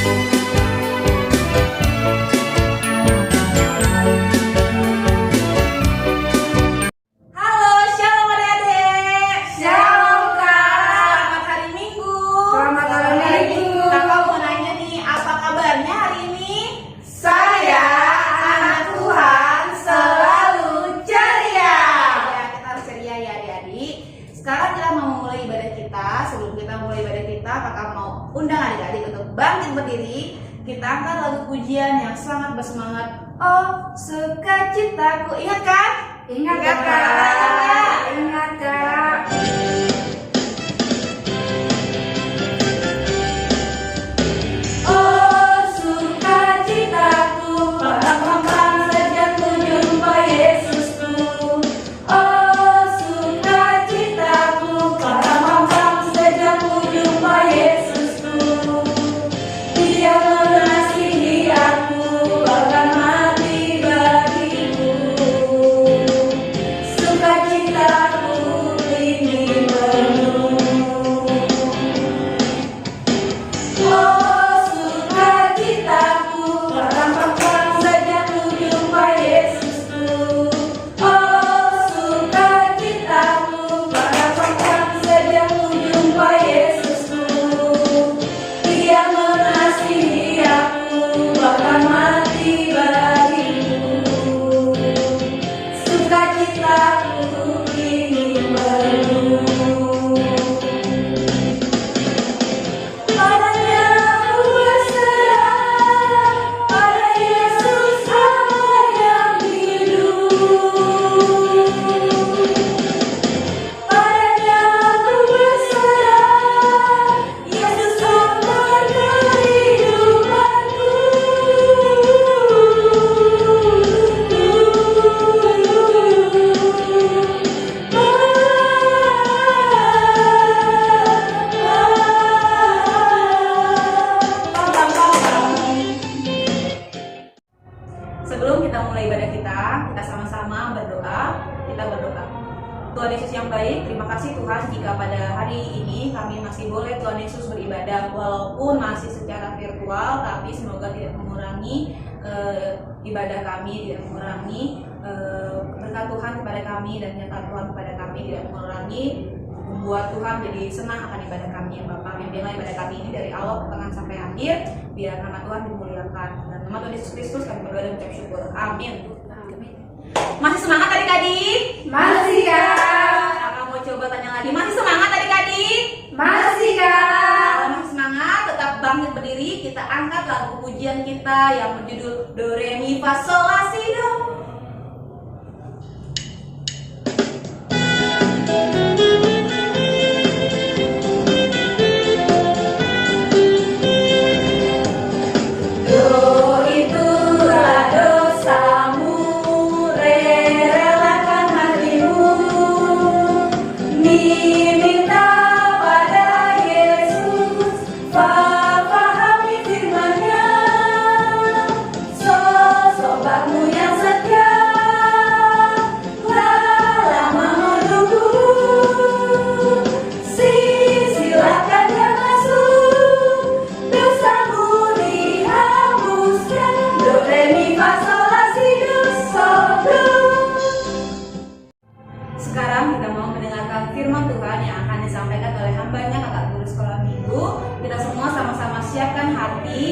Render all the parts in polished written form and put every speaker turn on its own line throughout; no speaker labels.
Halo, shalom adik-adik.
Shalom, Kak.
Selamat hari Minggu.
Selamat hari Minggu.
Kakak mau nanya nih, apa kabarnya hari ini?
Saya anak Tuhan selalu ceria.
Ya, kita harus ceria ya adik-adik. Sekarang kita mau mulai ibadah kita. Sebelum kita mulai ibadah kita, kakak mau undang adik-adik untuk bangkit berdiri. Kita angkat lagu pujian yang sangat bersemangat. Oh, sukacitaku. Ingat kan?
Ingat,
Ingat,
Kak.
Kak.
Ingat, Kak. Oh, sukacitaku, pampang sejak ku jumpa Yesusku. Oh, sukacitaku, pampang sejak ku jumpa Yesusku. Dia mengasihi aku, bahkan mati bagiku. Sukacitaku ini penuh. Oh, sukacitaku, pampang sejak ku jumpa Yesusku. Oh, sukacitaku, pampang sejak ku jumpa Yesusku. Dia mengasihi aku, bahkan mati bagiku. Sukacitaku ini penuh. Padanya aku berserah, pada Yesus Allah yang hidup. Padanya aku berserah, Yesus sumber kehidupanku.
Sebelum kita mulai ibadah kita sama-sama berdoa. Kita berdoa. Tuhan Yesus yang baik, terima kasih Tuhan jika pada hari ini kami masih boleh Tuhan Yesus beribadah walaupun masih secara virtual, tapi semoga tidak mengurangi ibadah kami, tidak mengurangi berkat Tuhan kepada kami dan nyata Tuhan kepada kami, tidak mengurangi membuat Tuhan jadi senang akan ibadah kami ya Bapak. Yang biarlah ibadah kami ini dari awal pertengahan sampai akhir, biar nama Tuhan dimuliakan. Dan nama Tuhan Yesus Kristus kami berdoa dan mengucap syukur. Amin. Masih semangat adik-adik?
Masih, Kak.
Kakak mau coba tanya lagi. Masih semangat adik-adik?
Masih, Kak.
Kalau masih semangat, tetap bangkit berdiri. Kita angkat lagu pujian kita yang berjudul Do Re Mi Fa Sol La Si Do.
Do itulah dosamu, relakan hatimu. Mi minta pada Yesus, fahami firman-Nya. Sobatmu yang setia, lama menunggu. Silakan yang masuk, dosamu dihapuskan. Do re mi fa sol la si do sol do.
Sekarang kita mau mendengarkan firman Tuhan yang akan disampaikan oleh hambanya kakak guru sekolah minggu. Kita semua sama-sama siapkan hati,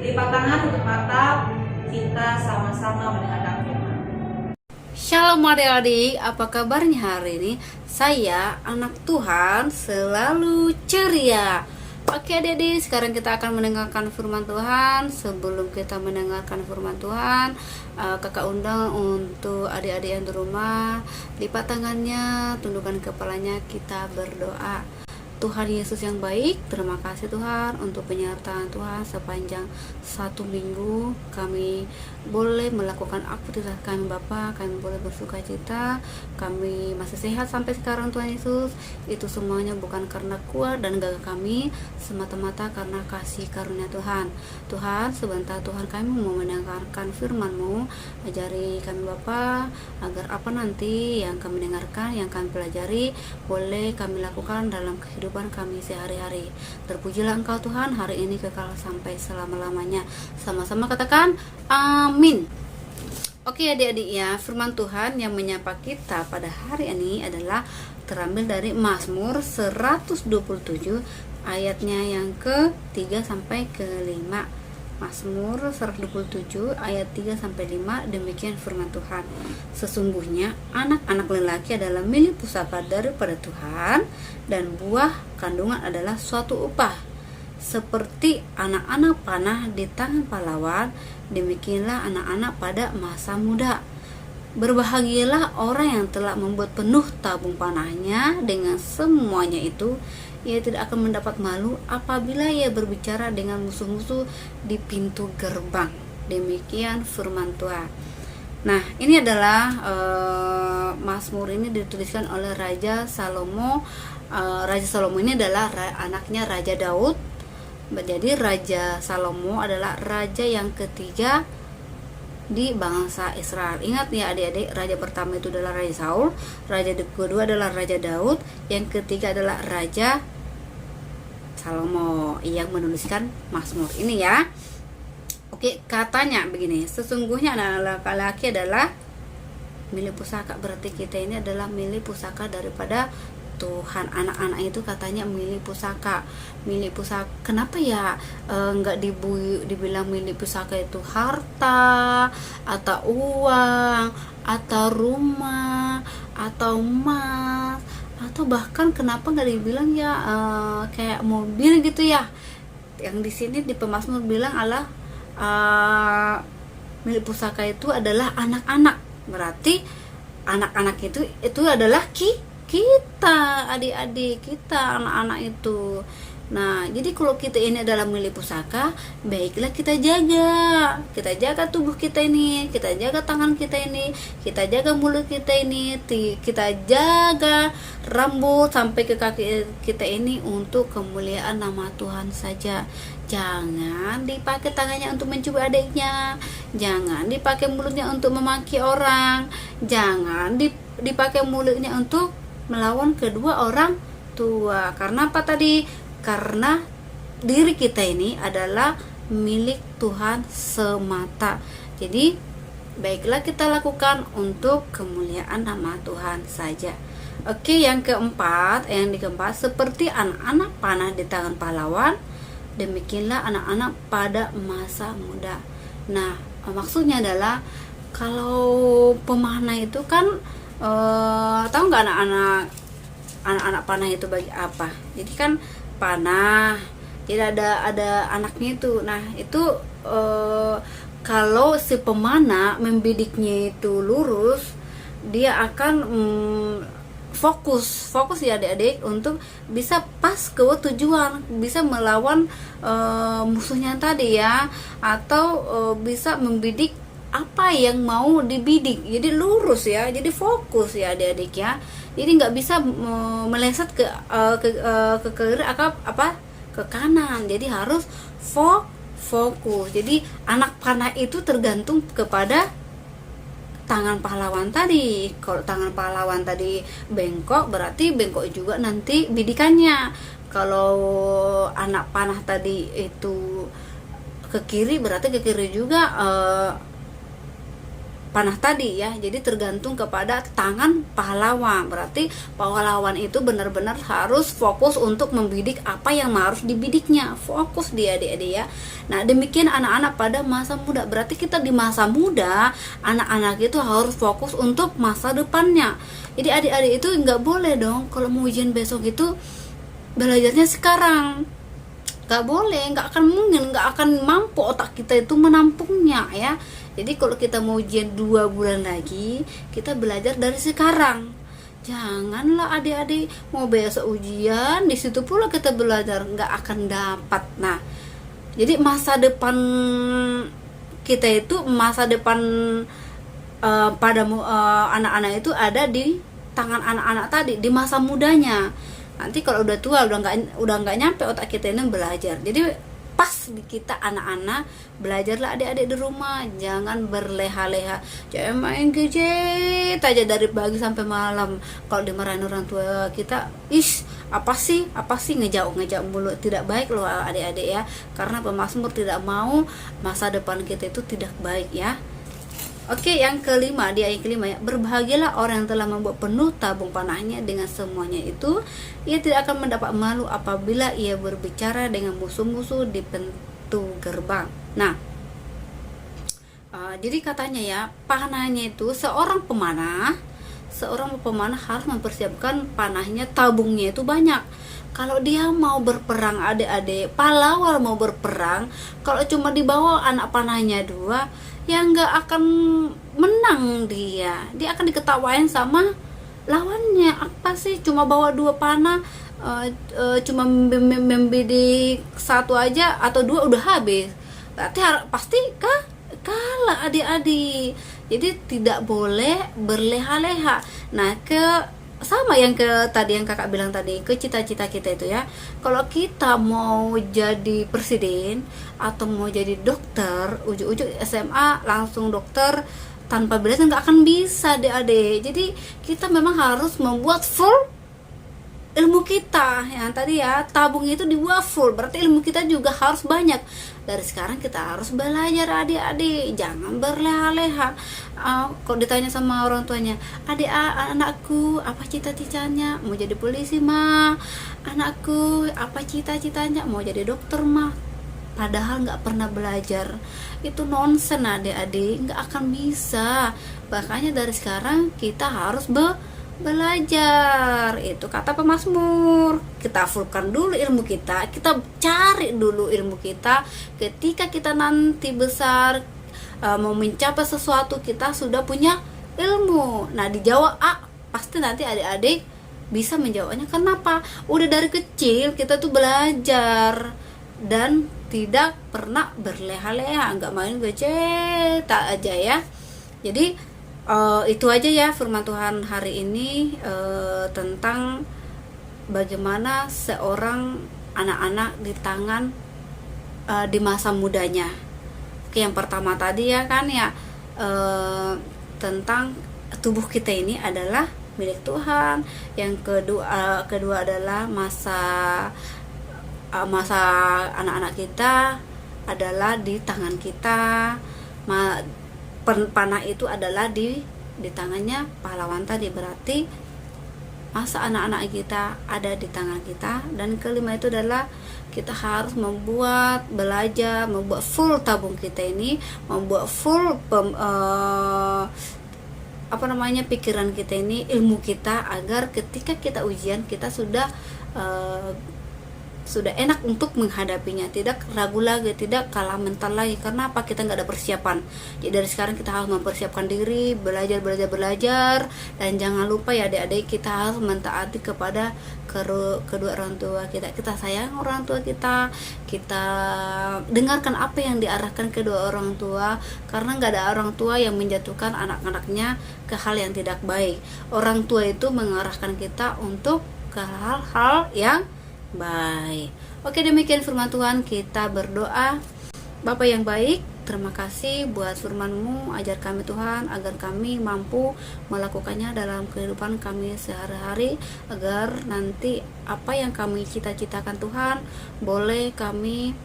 lipat tangan, tutup mata. Kita sama-sama mendengarkan firman.
Shalom adik-adik, apa kabarnya hari ini? Saya anak Tuhan selalu ceria. Oke adik-adik, sekarang kita akan mendengarkan firman Tuhan. Sebelum kita mendengarkan firman Tuhan, kakak undang untuk adik-adik yang di rumah, lipat tangannya, tundukkan kepalanya, kita berdoa. Tuhan Yesus yang baik, terima kasih Tuhan untuk penyertaan Tuhan sepanjang 1 minggu. Kami boleh melakukan aktivitas kami Bapa, kami boleh bersuka cita, kami masih sehat sampai sekarang Tuhan Yesus. Itu semuanya bukan karena kuat dan gagah kami, semata-mata karena kasih karunia Tuhan. Tuhan, sebentar Tuhan kami mau mendengarkan firman-Mu, ajari kami Bapa, agar apa nanti yang kami dengarkan, yang kami pelajari, boleh kami lakukan dalam kehidupan kehidupan kami sehari-hari. Terpujilah Engkau Tuhan, hari ini kekal sampai selama-lamanya. Sama-sama katakan amin. Oke adik-adik ya, firman Tuhan yang menyapa kita pada hari ini adalah terambil dari Mazmur 127 ayatnya yang ke-3 sampai ke-5. Mazmur 127 ayat 3 sampai 5, demikian firman Tuhan. Sesungguhnya anak-anak lelaki adalah milik pusaka daripada Tuhan, dan buah kandungan adalah suatu upah. Seperti anak-anak panah di tangan pahlawan, demikianlah anak-anak pada masa muda. Berbahagialah orang yang telah membuat penuh tabung panahnya, dengan semuanya itu ia tidak akan mendapat malu apabila ia berbicara dengan musuh-musuh di pintu gerbang. Demikian firman Tuhan. Nah, ini adalah Mazmur ini dituliskan oleh Raja Salomo. Raja Salomo ini adalah anaknya Raja Daud. Jadi Raja Salomo adalah raja yang ketiga di bangsa Israel. Ingat ya adik-adik, raja pertama itu adalah Raja Saul, raja kedua adalah Raja Daud, yang ketiga adalah Raja Salomo yang menuliskan Mazmur ini ya. Oke, katanya begini, sesungguhnya anak laki-laki adalah milik pusaka, berarti kita ini adalah milik pusaka daripada Tuhan. Anak-anak itu katanya milik pusaka. Milik pusaka. Kenapa ya nggak dibilang milik pusaka itu harta atau uang atau rumah atau emas, atau bahkan kenapa nggak dibilang ya kayak mobil gitu ya? Yang di sini di pemazmur bilang adalah milik pusaka itu adalah anak-anak. Berarti anak-anak itu adalah kita, adik-adik kita, anak-anak itu. Nah, jadi kalau kita ini adalah milik pusaka, baiklah kita jaga tubuh kita ini, kita jaga tangan kita ini, kita jaga mulut kita ini, kita jaga rambut sampai ke kaki kita ini untuk kemuliaan nama Tuhan saja. Jangan dipakai tangannya untuk mencubit adiknya, jangan dipakai mulutnya untuk memaki orang, jangan dipakai mulutnya untuk melawan kedua orang tua. Karena apa tadi? Karena diri kita ini adalah milik Tuhan semata. Jadi baiklah kita lakukan untuk kemuliaan nama Tuhan saja. Oke, yang keempat, seperti anak-anak panah di tangan pahlawan, demikianlah anak-anak pada masa muda. Nah, maksudnya adalah kalau pemanah itu kan tahu nggak anak-anak panah itu bagi apa? Jadi kan panah, jadi ada anaknya itu. Nah itu kalau si pemanah membidiknya itu lurus, dia akan fokus ya adik-adik untuk bisa pas ke tujuan, bisa melawan musuhnya tadi ya, atau bisa membidik apa yang mau dibidik. Jadi lurus ya, jadi fokus ya adik-adik ya. Jadi nggak bisa meleset ke kiri ke kanan. Jadi harus fokus. Jadi anak panah itu tergantung kepada tangan pahlawan tadi. Kalau tangan pahlawan tadi bengkok, berarti bengkok juga nanti bidikannya. Kalau anak panah tadi itu ke kiri, berarti ke kiri juga panah tadi ya. Jadi tergantung kepada tangan pahlawan. Berarti pahlawan itu benar-benar harus fokus untuk membidik apa yang harus dibidiknya. Fokus dia adik-adik ya. Nah, demikian anak-anak pada masa muda. Berarti kita di masa muda, anak-anak itu harus fokus untuk masa depannya. Jadi adik-adik itu nggak boleh dong kalau mau ujian besok itu belajarnya sekarang. Nggak boleh, nggak akan mungkin, nggak akan mampu otak kita itu menampungnya ya. Jadi kalau kita mau ujian 2 bulan lagi, kita belajar dari sekarang. Janganlah adik-adik mau besok ujian, di situ pula kita belajar, nggak akan dapat. Nah, jadi masa depan kita itu, masa depan pada anak-anak itu ada di tangan anak-anak tadi, di masa mudanya. Nanti kalau udah tua, udah nggak nyampe otak kita ini belajar. Jadi pas di kita anak-anak, belajarlah adik-adik di rumah, jangan berleha-leha, jangan main gadget aja dari pagi sampai malam. Kalau dimarahin orang tua kita, apa sih ngejauh mulu, tidak baik loh adik-adik ya, karena pemazmur tidak mau masa depan kita itu tidak baik ya. Oke, yang kelima, di ayat kelima ya, berbahagialah orang yang telah membuat penuh tabung panahnya dengan semuanya itu, ia tidak akan mendapat malu apabila ia berbicara dengan musuh-musuh di pintu gerbang. Nah, jadi katanya ya, panahnya itu seorang pemanah harus mempersiapkan panahnya, tabungnya itu banyak. Kalau dia mau berperang adik-adik, pahlawan mau berperang, kalau cuma dibawa anak panahnya 2, ya nggak akan menang dia akan diketawain sama lawannya. Apa sih cuma bawa 2 panah, cuma membidik 1 aja atau 2 udah habis, berarti pasti kalah adik-adik. Jadi tidak boleh berleha-leha. Nah, sama yang tadi yang kakak bilang tadi, ke cita-cita kita itu ya, kalau kita mau jadi presiden atau mau jadi dokter, ujung-ujung SMA langsung dokter tanpa belajar nggak akan bisa adik-adik. Jadi kita memang harus membuat full ilmu kita yang tadi ya, tabung itu dibuat full, berarti ilmu kita juga harus banyak. Dari sekarang kita harus belajar adik-adik, jangan berleha-leha. Kalau ditanya sama orang tuanya, anakku apa cita-citanya? Mau jadi polisi mah. Anakku apa cita-citanya? Mau jadi dokter mah. Padahal nggak pernah belajar, itu nonsen adik-adik, nggak akan bisa. Makanya dari sekarang kita harus belajar. Itu kata pemazmur, kita fullkan dulu ilmu kita cari dulu ilmu kita. Ketika kita nanti besar, mau mencapai sesuatu, kita sudah punya ilmu. Nah, dijawab pasti nanti adik-adik bisa menjawabnya. Kenapa? Udah dari kecil kita tuh belajar dan tidak pernah berleha-leha, nggak main tak aja ya. Jadi itu aja ya firman Tuhan hari ini, tentang bagaimana seorang anak-anak di tangan di masa mudanya. Oke, yang pertama tadi ya kan ya, tentang tubuh kita ini adalah milik Tuhan. Yang kedua adalah masa anak-anak kita adalah di tangan kita. Panah itu adalah di tangannya pahlawan tadi, berarti masa anak-anak kita ada di tangan kita. Dan kelima itu adalah kita harus belajar membuat full tabung kita ini, membuat full pikiran kita ini, ilmu kita, agar ketika kita ujian kita sudah enak untuk menghadapinya, tidak ragu lagi, tidak kalah mental lagi. Karena apa? Kita nggak ada persiapan. Jadi dari sekarang kita harus mempersiapkan diri, belajar, dan jangan lupa ya adik-adik, kita harus mentaati kepada kedua orang tua kita. Kita sayang orang tua kita dengarkan apa yang diarahkan kedua orang tua, karena nggak ada orang tua yang menjatuhkan anak-anaknya ke hal yang tidak baik. Orang tua itu mengarahkan kita untuk ke hal-hal yang baik. Oke, demikian firman Tuhan. Kita berdoa. Bapa yang baik, terima kasih buat firman-Mu. Ajar kami Tuhan, agar kami mampu melakukannya dalam kehidupan kami sehari-hari, agar nanti apa yang kami cita-citakan Tuhan boleh kami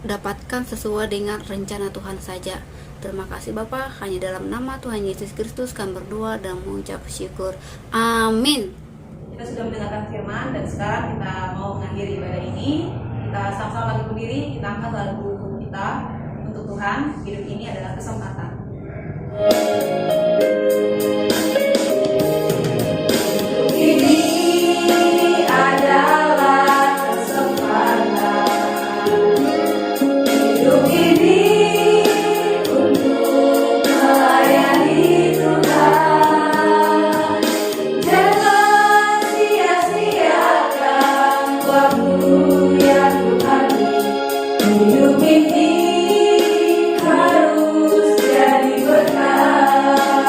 dapatkan sesuai dengan rencana Tuhan saja. Terima kasih Bapa, hanya dalam nama Tuhan Yesus Kristus kami berdoa dan mengucap syukur. Amin.
Kita sudah mendengarkan firman, dan sekarang kita mau mengakhiri ibadah ini. Kita sama-sama lagi berdiri, kita angkat lagu kita untuk Tuhan. Hidup ini adalah kesempatan.
Ini adalah kesempatan. Hidup ini untuk melayani Tuhan. Jangan sia-siakan waktu yang Tuhan beri. Hidup ini harus jadi berkah.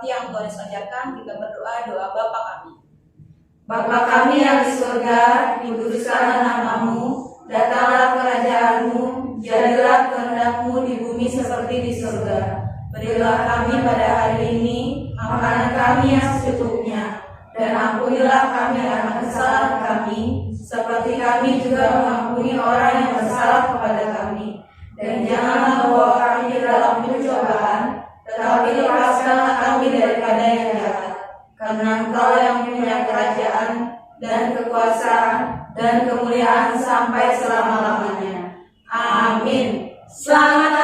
seperti yang Tuhan Yesus ajarkan, kita berdoa doa Bapa kami.
Bapa kami yang di surga, dikuduskanlah namamu, datanglah kerajaanmu, jadilah kehendak-mu di bumi seperti di surga. Berilah kami pada hari ini makanan kami yang secukupnya, dan ampunilah kami akan kesalahan kami, seperti kami juga mengampuni orang yang bersalah kepada kami. Dan janganlah membawa kami ke dalam pencobaan, tetapi lepaskanlah kami daripada yang jahat. Karena Engkau yang punya kerajaan dan kekuasaan dan kemuliaan sampai selama-lamanya. Amin. Selamat